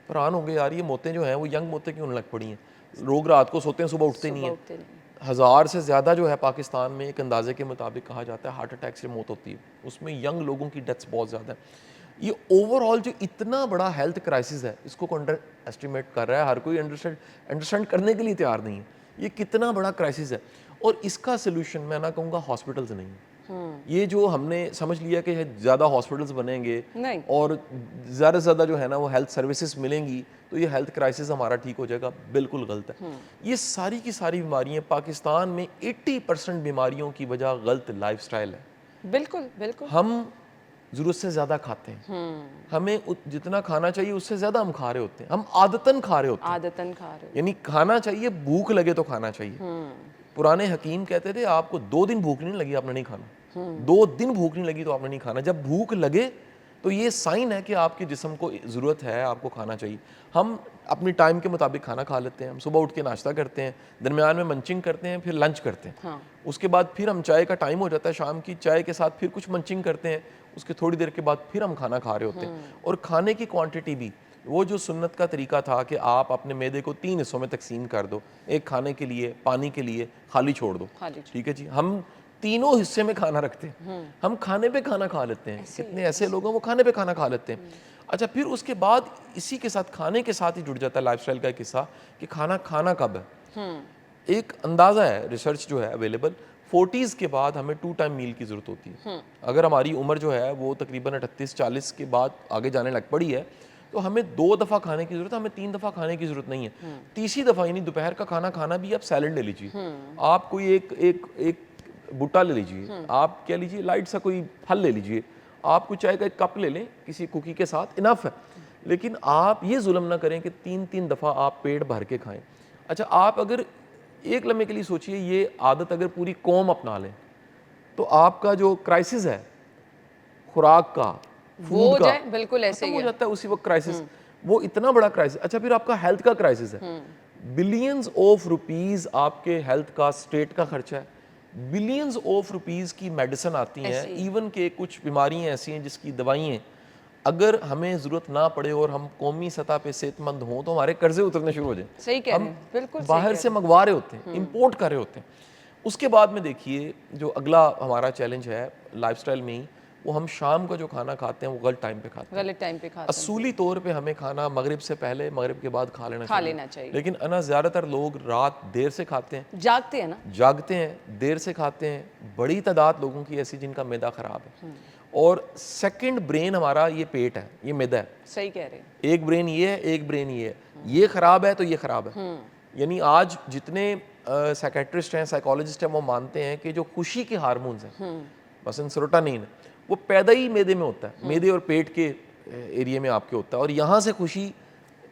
حیران ہوں گے یار یہ موتیں جو ہیں وہ ینگ موتیں کیوں لگ پڑی ہیں. لوگ رات کو سوتے ہیں، صبح اٹھتے نہیں ہیں. 1000 سے زیادہ جو ہے پاکستان میں ایک اندازے کے مطابق کہا جاتا ہے ہارٹ اٹیک سے موت ہوتی ہے، اس میں ینگ لوگوں کی ڈیتھس بہت زیادہ ہیں. یہ اوور آل جو اتنا بڑا ہیلتھ کرائسس ہے اس کو انڈر ایسٹیمیٹ کر رہا ہے، ہر کوئی انڈرسٹینڈ کرنے کے لیے تیار نہیں ہے. یہ کتنا بڑا کرائسس ہے، اور اس کا سلوشن میں نہ کہوں گا ہاسپٹلز نہیں. یہ جو ہم نے سمجھ لیا کہ زیادہ ہاسپٹلز بنیں گے اور زیادہ سے زیادہ جو ہے نا وہ ہیلتھ سروسز ملیں گی تو یہ ہیلتھ کرائسس ہمارا ٹھیک ہو جائے گا، بالکل غلط ہے. یہ ساری کی ساری بیماریاں پاکستان میں 80% بیماریوں کی وجہ غلط لائف سٹائل ہے. بالکل بالکل. ہم ضرورت سے زیادہ کھاتے ہیں، ہمیں جتنا کھانا چاہیے اس سے زیادہ ہم کھا رہے ہوتے ہیں، ہم عادتاً کھا رہے ہوتے ہیں. یعنی کھانا چاہیے، بھوک لگے تو کھانا چاہیے. پرانے حکیم کہتے تھے آپ کو 2 دن بھوک نہیں لگی آپ نے نہیں کھانا، 2 دن بھوک نہیں لگی تو آپ نے نہیں کھانا. جب بھوک لگے تو یہ سائن ہے کہ آپ کے جسم کو ضرورت ہے، آپ کو کھانا چاہیے. ہم اپنی ٹائم کے مطابق کھانا کھا لیتے ہیں، ہم صبح اٹھ کے ناشتہ کرتے ہیں، درمیان میں منچنگ کرتے ہیں، پھر لنچ کرتے ہیں. اس کے بعد پھر ہم چائے کا ٹائم ہو جاتا ہے شام کی، چائے کے ساتھ پھر کچھ منچنگ کرتے ہیں، اس کے تھوڑی دیر کے بعد پھر ہم کھانا کھا رہے ہوتے ہیں. اور کھانے کی کوانٹٹی بھی وہ جو سنت کا طریقہ تھا کہ آپ اپنے معدے کو 3 حصوں میں تقسیم کر دو، ایک کھانے کے لیے، پانی کے لیے، خالی چھوڑ دو. ٹھیک ہے جی، ہم تینوں حصے میں کھانا رکھتے ہیں، ہم کھانے پہ کھانا کھا لیتے ہیں. کتنے ایسے لوگ ہیں وہ کھانے پہ کھانا کھا لیتے ہیں. اچھا، پھر اس کے بعد اسی کے ساتھ کھانے کے ساتھ ہی جڑ جاتا ہے لائف سٹائل کا ایک حصہ کہ کھانا کھانا کب ہے. ایک اندازہ ہے، ریسرچ جو ہے اویلیبل، 40s کے بعد ہمیں 2 ٹائم میل کی ضرورت ہوتی ہے. اگر ہماری عمر جو ہے وہ تقریباً 38-40 کے بعد آگے جانے لگ پڑی ہے تو ہمیں 2 دفعہ کھانے کی ضرورت ہے، ہمیں 3 دفعہ کھانے کی ضرورت نہیں ہے. تیسری دفعہ یعنی دوپہر کا کھانا کھانا بھی آپ سیلڈ لے لیجیے، آپ کوئی ایک بوٹا لے لیجیے، آپ کیا لیجیے لائٹ سا کوئی پھل لے لیجیے، آپ کو چائے کا ایک کپ لے لیں کسی کوکی کے ساتھ، انف ہے. لیکن آپ یہ ظلم نہ کریں کہ 3 دفعہ آپ پیٹ بھر کے کھائیں. اچھا، آپ اگر ایک لمحے کے لیے سوچئے یہ عادت اگر پوری قوم اپنا لیں تو آپ کا جو کرائسس ہے خوراک کا، فوڈ کا، بالکل ایسے ختم ہو جاتا ہے اسی وقت کرائسس. وہ اتنا بڑا کرائسس. اچھا، پھر آپ کا ہیلتھ کا کرائسس ہے، بلینز آف روپیز آپ کے ہیلتھ کا، اسٹیٹ کا خرچہ ہے، بلینز آف روپیز کی میڈیسن آتی ہیں، ایون کہ کچھ بیماریاں ایسی ہیں جس کی دوائیں اگر ہمیں ضرورت نہ پڑے اور ہم قومی سطح پہ صحت مند ہوں تو ہمارے قرضے اترنے شروع ہو جائیں. صحیح کہہ رہے ہیں, بالکل باہر سے منگوا رہے ہوتے ہیں, امپورٹ کر رہے ہوتے ہیں. اس کے بعد میں دیکھیے جو اگلا ہمارا چیلنج ہے لائف سٹائل میں ہی, وہ ہم شام کا جو کھانا کھاتے ہیں وہ غلط ٹائم پہ کھاتے ہیں. غلط ٹائم پہ کھاتے اصولی طور پہ ہمیں کھانا مغرب سے پہلے مغرب کے بعد کھا لینا چاہیے. لیکن زیادہ تر لوگ رات دیر سے کھاتے ہیں, جاگتے ہیں نا, جاگتے ہیں, دیر سے کھاتے ہیں. بڑی تعداد لوگوں کی ایسی جن کا معدہ خراب ہے. اور سیکنڈ برین ہمارا یہ پیٹ ہے, یہ معدہ ہے. صحیح کہہ رہے ہیں. ایک برین یہ ہے, ایک برین یہ ہے. یہ خراب ہے تو یہ خراب ہے. یعنی آج جتنے سائیکیٹرسٹ ہیں, سائیکالوجسٹ ہیں, وہ مانتے ہیں کہ جو خوشی کے ہارمونز ہیں, مثلا سیروٹونین, وہ پیدا ہی معدے میں ہوتا ہے, معدے اور پیٹ کے ایریے میں آپ کے ہوتا ہے. اور یہاں سے خوشی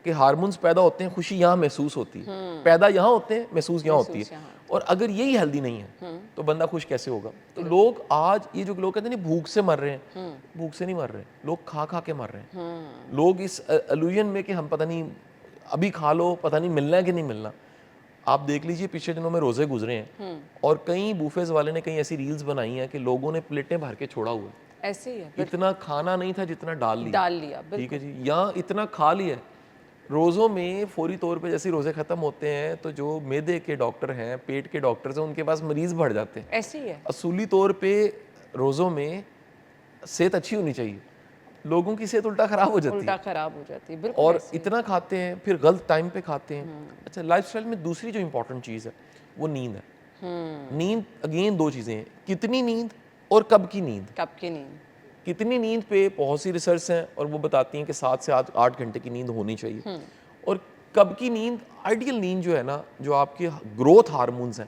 کے ہارمونز پیدا ہوتے ہیں, خوشی یہاں محسوس ہوتی ہے. پیدا یہاں ہوتے ہیں, محسوس یہاں ہوتی ہے. اور اگر یہی ہیلدی نہیں ہے تو بندہ خوش کیسے ہوگا؟ تو لوگ آج یہ جو لوگ کہتے ہیں بھوک سے مر رہے ہیں, بھوک سے نہیں مر رہے, لوگ کھا کھا کے مر رہے ہیں. لوگ اس الوژن میں کہ ہم پتہ نہیں ابھی کھا لو, پتہ نہیں ملنا ہے کہ نہیں ملنا. آپ دیکھ لیجئے پچھلے دنوں میں روزے گزرے ہیں اور کئی بوفیز والے نے کئی ایسی ریلز بنائی ہیں کہ لوگوں نے پلیٹیں بھر کے چھوڑا ہوا ہے. ایسے ہی ہے, اتنا کھانا نہیں تھا جتنا ڈال لیا. ٹھیک ہے جی, یہاں اتنا کھا لیا. روزوں میں فوری طور پہ جیسے روزے ختم ہوتے ہیں تو جو معدے کے ڈاکٹر ہیں, پیٹ کے ڈاکٹرز ہیں, ان کے پاس مریض بڑھ جاتے ہیں. ایسے ہی ہے. اصولی طور پہ روزوں میں صحت اچھی ہونی چاہیے, لوگوں کی صحت الٹا خراب ہو جاتی ہے. بالکل. اور اتنا کھاتے ہیں, پھر غلط ٹائم پہ کھاتے ہیں. اچھا, لائف سٹائل میں دوسری جو امپورٹنٹ چیز ہے وہ نیند ہے. نیند اگین دو چیزیں ہیں, کتنی نیند اور کب کی نیند. کتنی نیند پہ بہت سی ریسرچ ہیں اور وہ بتاتی ہیں کہ 7 سے 8 گھنٹے کی نیند ہونی چاہیے. اور کب کی نیند, آئیڈیل نیند جو ہے نا, جو آپ کے گروتھ ہارمونز ہیں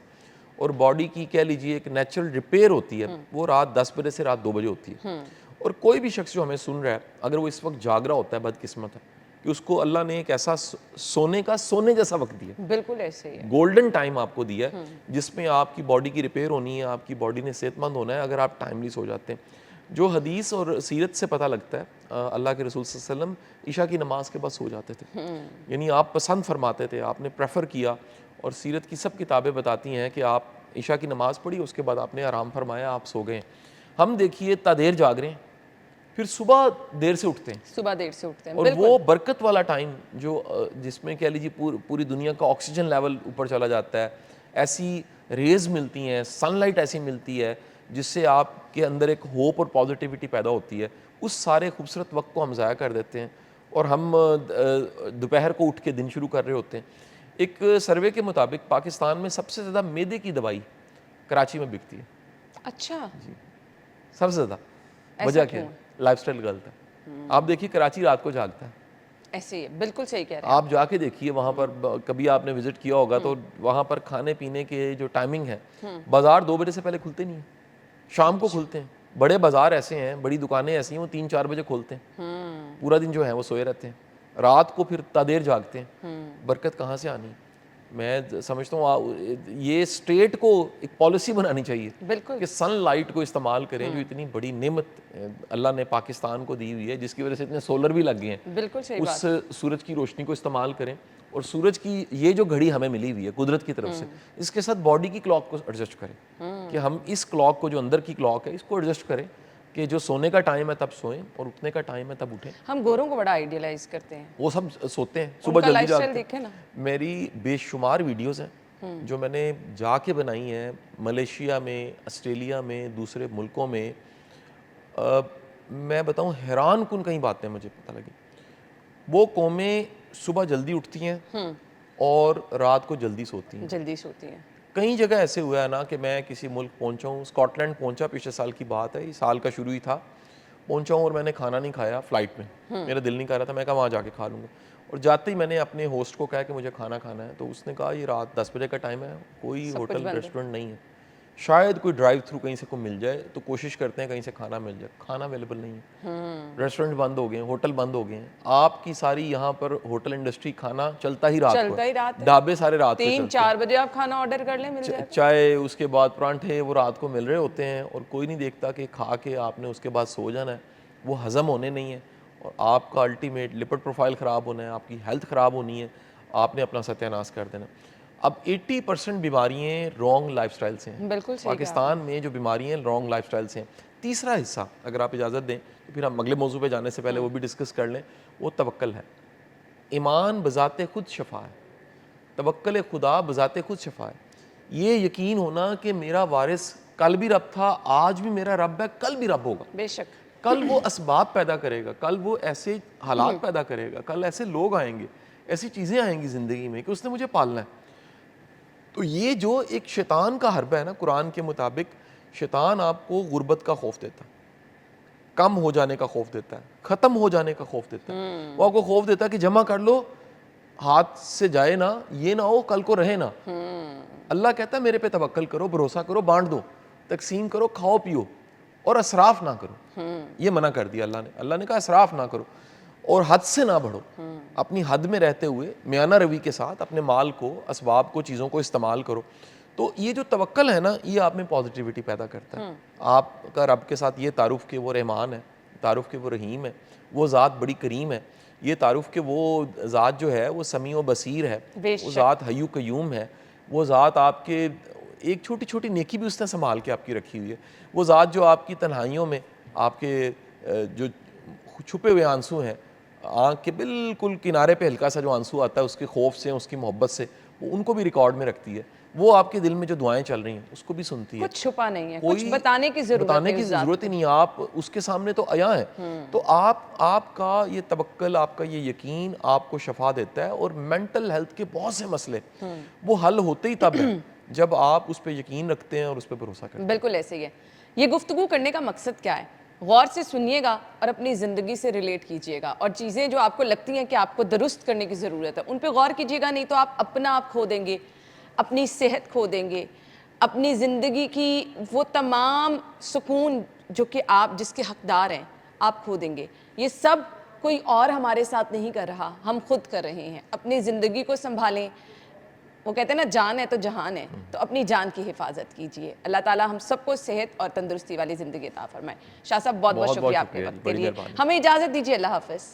اور باڈی کی کہہ لیجیے ایک نیچرل ریپیئر ہوتی ہے, وہ رات 10 بجے سے رات 2 بجے ہوتی ہے. اور کوئی بھی شخص جو ہمیں سن رہا ہے, اگر وہ اس وقت جاگ رہا ہوتا ہے, بدقسمت ہے کہ اس کو اللہ نے ایک ایسا سونے جیسا وقت دیا, بالکل ایسے ہی ہے, گولڈن ٹائم آپ کو دیا ہے جس میں آپ کی باڈی کی ریپیئر ہونی ہے, آپ کی باڈی نے صحت مند ہونا ہے اگر آپ ٹائملی سو جاتے ہیں. جو حدیث اور سیرت سے پتہ لگتا ہے, اللہ کے رسول صلی اللہ علیہ وسلم عشاء کی نماز کے بعد سو جاتے تھے. یعنی آپ پسند فرماتے تھے, آپ نے پریفر کیا, اور سیرت کی سب کتابیں بتاتی ہیں کہ آپ عشاء کی نماز پڑھی, اس کے بعد آپ نے آرام فرمایا, آپ سو گئے. ہم دیکھیے تا دیر جاگ رہے ہیں, پھر صبح دیر سے اٹھتے ہیں, اور وہ برکت والا ٹائم جو جس میں کہہ لیجیے پوری دنیا کا آکسیجن لیول اوپر چلا جاتا ہے, ایسی ریز ملتی ہیں, سن لائٹ ایسی ملتی ہے جس سے آپ کے اندر ایک ہوپ اور پازیٹیوٹی پیدا ہوتی ہے. اس سارے خوبصورت وقت کو ہم ضائع کر دیتے ہیں اور ہم دوپہر کو اٹھ کے دن شروع کر رہے ہوتے ہیں. ایک سروے کے مطابق پاکستان میں سب سے زیادہ معدے کی دوائی کراچی میں بکتی ہے. اچھا جی, سب سے زیادہ. وجہ کیا ہے؟ لائف سٹائل غلط ہے. آپ دیکھیے کراچی رات کو جاگتا ہے. ایسے ہی ہے, بالکل صحیح کہہ رہے ہیں. آپ جا کے دیکھیے وہاں پر, کبھی آپ نے وزٹ کیا ہوگا تو وہاں پر کھانے پینے کے جو ٹائمنگ ہے, بازار 2 بجے سے پہلے کھلتے نہیں ہیں, شام کو کھلتے ہیں. بڑے بازار ایسے ہیں, بڑی دکانیں ایسی ہیں, وہ 3-4 بجے کھولتے ہیں. پورا دن جو ہے وہ سوئے رہتے ہیں, رات کو پھر تا دیر جاگتے ہیں. برکت کہاں سے آنی؟ میں سمجھتا ہوں یہ اسٹیٹ کو ایک پالیسی بنانی چاہیے کہ سن لائٹ کو استعمال کریں, جو اتنی بڑی نعمت اللہ نے پاکستان کو دی ہوئی ہے, جس کی وجہ سے اتنے سولر بھی لگ گئے ہیں. اس سورج کی روشنی کو استعمال کریں, اور سورج کی یہ جو گھڑی ہمیں ملی ہوئی ہے قدرت کی طرف سے, اس کے ساتھ باڈی کی کلاک کو ایڈجسٹ کریں کہ ہم اس کلاک کو, جو اندر کی کلاک ہے, اس کو ایڈجسٹ کریں کہ جو سونے کا ٹائم ہے تب سوئیں اور اٹھنے کا ٹائم ہے تب اٹھیں. ہم گوروں کو بڑا آئیڈیلائز کرتے ہیں, وہ سب سوتے ہیں, صبح جلدی جاگتے ہیں. میری بے شمار ویڈیوز ہیں جو میں نے جا کے بنائی ہیں, ملیشیا میں, آسٹریلیا میں, دوسرے ملکوں میں. میں بتاؤں, حیران کن کئی باتیں مجھے پتہ لگی. وہ قومیں صبح جلدی اٹھتی ہیں اور رات کو جلدی سوتی ہیں. کئی جگہ ایسے ہوا ہے نا کہ میں کسی ملک پہنچا ہوں, اسکاٹ لینڈ پہنچا, پچھلے سال کی بات ہے, یہ سال کا شروع ہی تھا, پہنچا ہوں اور میں نے کھانا نہیں کھایا فلائٹ میں. میرا دل نہیں کر رہا تھا, میں کہا وہاں جا کے کھا لوں گا. اور جاتے ہی میں نے اپنے ہوسٹ کو کہا کہ مجھے کھانا کھانا ہے, تو اس نے کہا یہ رات 10 بجے کا ٹائم ہے, کوئی ہوٹل ریسٹورنٹ نہیں ہے, شاید کوئی ڈرائیو تھرو کہیں سے کو مل جائے, تو کوشش کرتے ہیں کہیں سے کھانا مل جائے. کھانا اویلیبل نہیں ہے, ریسٹورنٹ بند ہو گئے ہیں, ہوٹل بند ہو گئے ہیں. آپ کی ساری یہاں پر ہوٹل انڈسٹری, کھانا چلتا ہی رات کو, ڈھابے سارے رات کو چلتے ہیں. 3-4 بجے آپ کھانا آرڈر کر لیں, مل جائے. چائے, اس کے بعد پرانٹھے, وہ رات کو مل رہے ہوتے ہیں, اور کوئی نہیں دیکھتا کہ کھا کے آپ نے اس کے بعد سو جانا ہے. وہ ہضم ہونے نہیں ہے, اور آپ کا الٹیمیٹ لپڈ پروفائل خراب ہونا ہے, آپ کی ہیلتھ خراب ہونی ہے, آپ نے اپنا ستیہ ناش کر دینا. اب 80% بیماریاں رانگ لائف سٹائل سے ہیں. پاکستان میں جو بیماریاں رانگ لائف سٹائل سے ہیں. تیسرا حصہ اگر آپ اجازت دیں تو پھر ہم اگلے موضوع پہ جانے سے پہلے وہ بھی ڈسکس کر لیں، وہ توکل ہے. ایمان بذات خود شفا ہے، توکل خدا بذات خود شفا ہے. یہ یقین ہونا کہ میرا وارث کل بھی رب تھا، آج بھی میرا رب ہے، کل بھی رب ہوگا. بے شک. کل وہ اسباب پیدا کرے گا، کل وہ ایسے حالات پیدا کرے گا، کل ایسے لوگ آئیں گے، ایسی چیزیں آئیں گی زندگی میں کہ اس نے مجھے پالنا ہے. تو یہ جو ایک شیطان کا حربہ ہے نا، قرآن کے مطابق شیطان آپ کو غربت کا خوف دیتا ہے، کم ہو جانے کا خوف دیتا ہے، ختم ہو جانے کا خوف دیتا ہے. وہ آپ کو خوف دیتا ہے کہ جمع کر لو، ہاتھ سے جائے نہ، یہ نہ ہو کل کو رہے نہ. اللہ کہتا ہے میرے پہ توکل کرو، بھروسہ کرو، بانٹ دو، تقسیم کرو، کھاؤ پیو، اور اسراف نہ کرو. یہ منع کر دیا اللہ نے. اللہ نے کہا اسراف نہ کرو اور حد سے نہ بڑھو. اپنی حد میں رہتے ہوئے میانہ روی کے ساتھ اپنے مال کو، اسباب کو، چیزوں کو استعمال کرو. تو یہ جو توکل ہے نا، یہ آپ میں پازیٹیوٹی پیدا کرتا ہے. آپ کا رب کے ساتھ یہ تعارف کہ وہ رحمان ہے، تعارف کہ وہ رحیم ہے، وہ ذات بڑی کریم ہے، یہ تعارف کہ وہ ذات جو ہے وہ سمیع و بصیر ہے، وہ ذات حی و قیوم ہے، وہ ذات آپ کے ایک چھوٹی چھوٹی نیکی بھی اس نے سنبھال کے آپ کی رکھی ہوئی ہے، وہ ذات جو آپ کی تنہائیوں میں آپ کے جو چھپے ہوئے آنسو ہیں، آنکھ کے بالکل کنارے پہ ہلکا سا جو آنسو آتا ہے اس کے خوف سے، اس کی محبت سے، وہ ان کو بھی ریکارڈ میں رکھتی ہے. وہ آپ کے دل میں جو دعائیں چل رہی ہیں اس کو بھی سنتی ہے. کچھ چھپا نہیں ہے، کچھ بتانے کی ضرورت ہی نہیں، آپ اس کے سامنے تو عیاں ہیں. تو آپ کا یہ توکل، آپ کا یہ یقین آپ کو شفا دیتا ہے. اور مینٹل ہیلتھ کے بہت سے مسئلے وہ حل ہوتے ہی تب ہیں جب آپ اس پہ یقین رکھتے ہیں اور اس پہ بھروسہ کرتے ہیں. بالکل ایسے ہی ہے. یہ گفتگو کرنے کا مقصد کیا ہے؟ غور سے سنیے گا اور اپنی زندگی سے ریلیٹ کیجئے گا، اور چیزیں جو آپ کو لگتی ہیں کہ آپ کو درست کرنے کی ضرورت ہے ان پہ غور کیجئے گا. نہیں تو آپ اپنا آپ کھو دیں گے، اپنی صحت کھو دیں گے، اپنی زندگی کی وہ تمام سکون جو کہ آپ جس کے حقدار ہیں آپ کھو دیں گے. یہ سب کوئی اور ہمارے ساتھ نہیں کر رہا، ہم خود کر رہے ہیں. اپنی زندگی کو سنبھالیں. وہ کہتے ہیں نا جان ہے تو جہان ہے، تو اپنی جان کی حفاظت کیجیے. اللہ تعالیٰ ہم سب کو صحت اور تندرستی والی زندگی عطا فرمائے. شاہ صاحب بہت بہت شکریہ آپ کے وقت کے لیے. ہمیں اجازت دیجیے. اللہ حافظ.